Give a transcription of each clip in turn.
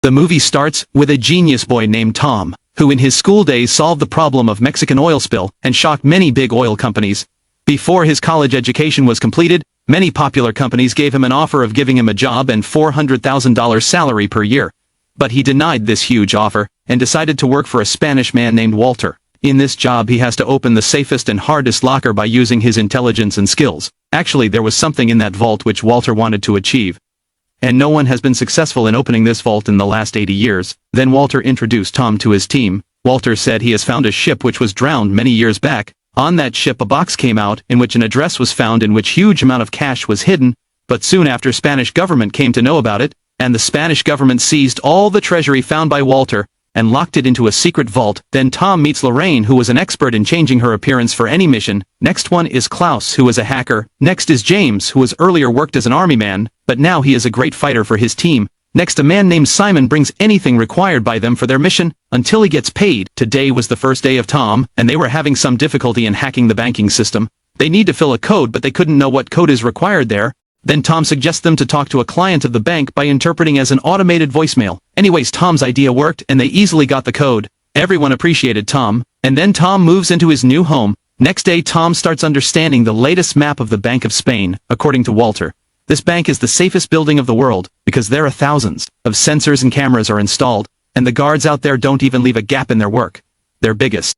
The movie starts with a genius boy named Tom, who in his school days solved the problem of Mexican oil spill and shocked many big oil companies. Before his college education was completed, many popular companies gave him an offer of giving him a job and $400,000 salary per year. But he denied this huge offer, and decided to work for a Spanish man named Walter. In this job he has to open the safest and hardest locker by using his intelligence and skills. Actually, there was something in that vault which Walter wanted to achieve, and no one has been successful in opening this vault in the last 80 years. Then Walter introduced Tom to his team. Walter said he has found a ship which was drowned many years back. On that ship a box came out in which an address was found in which huge amount of cash was hidden, but soon after Spanish government came to know about it, and the Spanish government seized all the treasury found by Walter, and locked it into a secret vault. Then Tom meets Lorraine, who was an expert in changing her appearance for any mission. Next one is Klaus, who is a hacker. Next is James, who has earlier worked as an army man, but now he is a great fighter for his team. Next, a man named Simon brings anything required by them for their mission, until he gets paid. Today was the first day of Tom, and they were having some difficulty in hacking the banking system. They need to fill a code, but they couldn't know what code is required there. Then Tom suggests them to talk to a client of the bank by interpreting as an automated voicemail. Anyways, Tom's idea worked, and they easily got the code. Everyone appreciated Tom, and then Tom moves into his new home. Next day Tom starts understanding the latest map of the Bank of Spain. According to Walter, this bank is the safest building of the world, because there are thousands of sensors and cameras are installed, and the guards out there don't even leave a gap in their work. Their biggest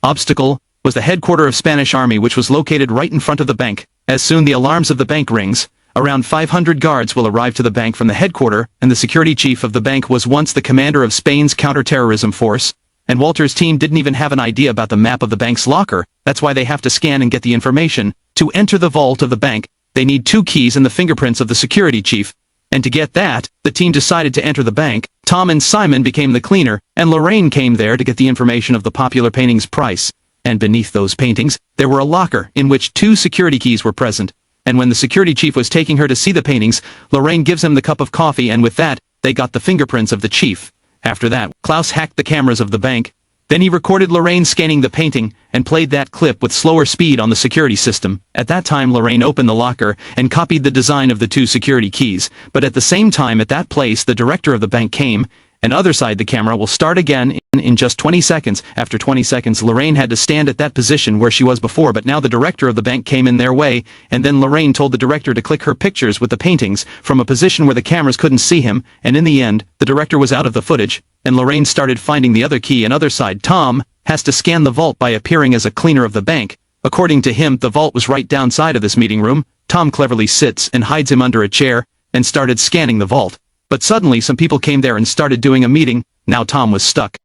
obstacle was the headquarters of Spanish army, which was located right in front of the bank. As soon the alarms of the bank rings, around 500 guards will arrive to the bank from the headquarters, and the security chief of the bank was once the commander of Spain's counter-terrorism force, and Walter's team didn't even have an idea about the map of the bank's locker. That's why they have to scan and get the information. To enter the vault of the bank, they need 2 keys and the fingerprints of the security chief, and to get that, the team decided to enter the bank. Tom and Simon became the cleaner, and Lorraine came there to get the information of the popular painting's price. And beneath those paintings, there were a locker in which 2 security keys were present. And when the security chief was taking her to see the paintings, Lorraine gives him the cup of coffee, and with that, they got the fingerprints of the chief. After that, Klaus hacked the cameras of the bank. Then he recorded Lorraine scanning the painting, and played that clip with slower speed on the security system. At that time Lorraine opened the locker, and copied the design of the 2 security keys. But at the same time at that place the director of the bank came, and other side the camera will start again in just 20 seconds. After 20 seconds Lorraine had to stand at that position where she was before, but now the director of the bank came in their way, and then Lorraine told the director to click her pictures with the paintings from a position where the cameras couldn't see him, and in the end, the director was out of the footage, and Lorraine started finding the other key. And other side Tom has to scan the vault by appearing as a cleaner of the bank. According to him, the vault was right downside of this meeting room. Tom cleverly sits and hides him under a chair, and started scanning the vault. But suddenly some people came there and started doing a meeting. Now Tom was stuck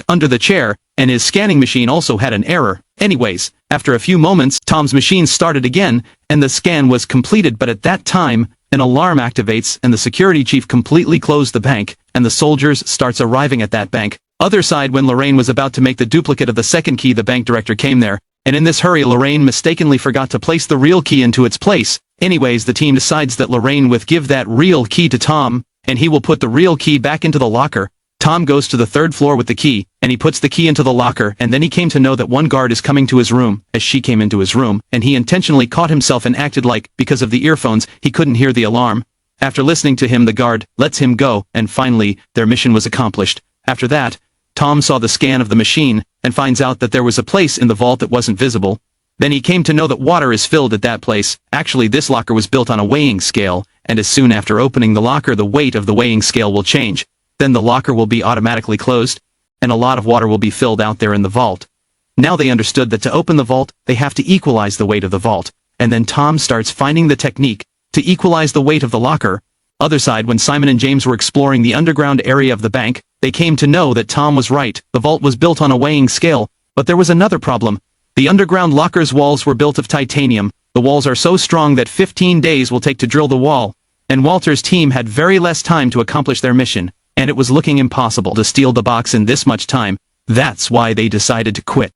under the chair, and his scanning machine also had an error. Anyways, after a few moments, Tom's machine started again, and the scan was completed. But at that time, an alarm activates, and the security chief completely closed the bank, and the soldiers starts arriving at that bank. Other side, when Lorraine was about to make the duplicate of the second key, the bank director came there, and in this hurry Lorraine mistakenly forgot to place the real key into its place. Anyways, the team decides that Lorraine will give that real key to Tom, and he will put the real key back into the locker. Tom goes to the 3rd floor with the key, and he puts the key into the locker, and then he came to know that one guard is coming to his room, as she came into his room, and he intentionally caught himself and acted like, because of the earphones, he couldn't hear the alarm. After listening to him, the guard lets him go, and finally, their mission was accomplished. After that, Tom saw the scan of the machine, and finds out that there was a place in the vault that wasn't visible. Then he came to know that water is filled at that place. Actually, this locker was built on a weighing scale, and as soon after opening the locker the weight of the weighing scale will change. Then the locker will be automatically closed, and a lot of water will be filled out there in the vault. Now they understood that to open the vault, they have to equalize the weight of the vault, and then Tom starts finding the technique to equalize the weight of the locker. Other side, when Simon and James were exploring the underground area of the bank, they came to know that Tom was right. The vault was built on a weighing scale, but there was another problem. The underground locker's walls were built of titanium. The walls are so strong that 15 days will take to drill the wall, and Walter's team had very less time to accomplish their mission, and it was looking impossible to steal the box in this much time. That's why they decided to quit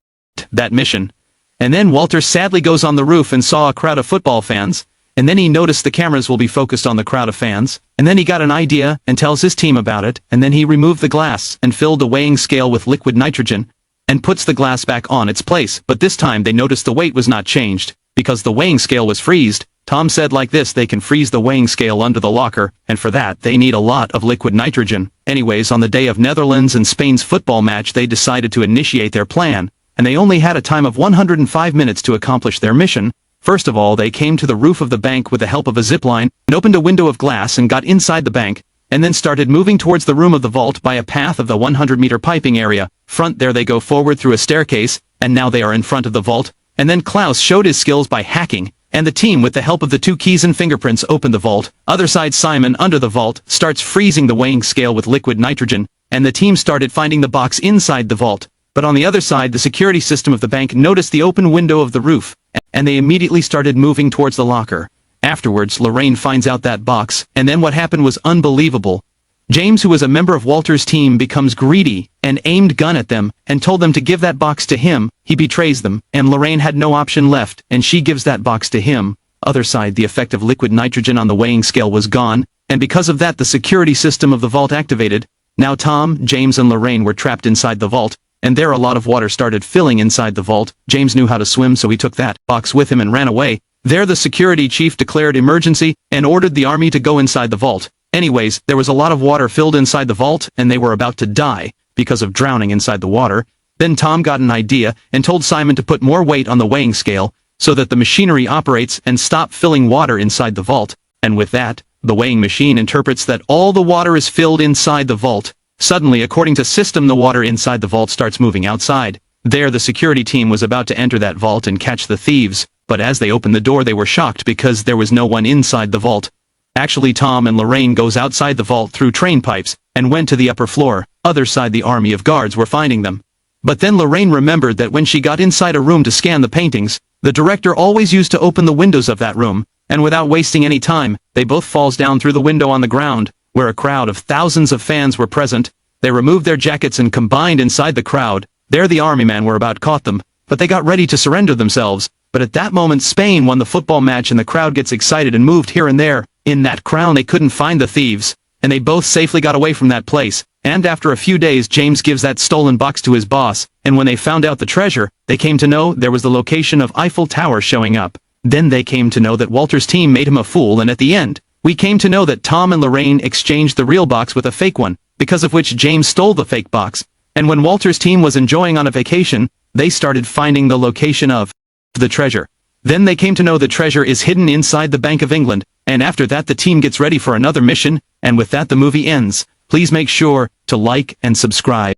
that mission. And then Walter sadly goes on the roof and saw a crowd of football fans, and then he noticed the cameras will be focused on the crowd of fans, and then he got an idea and tells his team about it, and then he removed the glass and filled the weighing scale with liquid nitrogen, and puts the glass back on its place. But this time they noticed the weight was not changed, because the weighing scale was freezed, Tom said like this they can freeze the weighing scale under the locker, and for that they need a lot of liquid nitrogen. Anyways, on the day of Netherlands and Spain's football match they decided to initiate their plan, and they only had a time of 105 minutes to accomplish their mission. First of all, they came to the roof of the bank with the help of a zipline, and opened a window of glass and got inside the bank, and then started moving towards the room of the vault by a path of the 100-meter piping area. Front there they go forward through a staircase, and now they are in front of the vault, and then Klaus showed his skills by hacking, and the team with the help of the 2 keys and fingerprints opened the vault. Other side Simon under the vault starts freezing the weighing scale with liquid nitrogen, and the team started finding the box inside the vault. But on the other side the security system of the bank noticed the open window of the roof, and they immediately started moving towards the locker. Afterwards Lorraine finds out that box, and then what happened was unbelievable. James, who was a member of Walter's team, becomes greedy, and aimed gun at them, and told them to give that box to him. He betrays them, and Lorraine had no option left, and she gives that box to him. Other side the effect of liquid nitrogen on the weighing scale was gone, and because of that the security system of the vault activated. Now Tom, James and Lorraine were trapped inside the vault, and there a lot of water started filling inside the vault. James knew how to swim, so he took that box with him and ran away. There the security chief declared emergency, and ordered the army to go inside the vault. Anyways, there was a lot of water filled inside the vault, and they were about to die, because of drowning inside the water. Then Tom got an idea, and told Simon to put more weight on the weighing scale, so that the machinery operates and stop filling water inside the vault. And with that, the weighing machine interprets that all the water is filled inside the vault. Suddenly, according to system, the water inside the vault starts moving outside. There the security team was about to enter that vault and catch the thieves, but as they opened the door they were shocked because there was no one inside the vault. Actually, Tom and Lorraine goes outside the vault through train pipes, and went to the upper floor. Other side the army of guards were finding them. But then Lorraine remembered that when she got inside a room to scan the paintings, the director always used to open the windows of that room, and without wasting any time, they both falls down through the window on the ground, where a crowd of thousands of fans were present. They removed their jackets and combined inside the crowd. There the army men were about caught them, but they got ready to surrender themselves. But at that moment Spain won the football match and the crowd gets excited and moved here and there. In that crowd they couldn't find the thieves, and they both safely got away from that place. And after a few days James gives that stolen box to his boss, and when they found out the treasure, they came to know there was the location of Eiffel Tower showing up. Then they came to know that Walter's team made him a fool, and at the end, we came to know that Tom and Lorraine exchanged the real box with a fake one, because of which James stole the fake box. And when Walter's team was enjoying on a vacation, they started finding the location of the treasure. Then they came to know the treasure is hidden inside the Bank of England, and after that the team gets ready for another mission, and with that the movie ends. Please make sure to like and subscribe.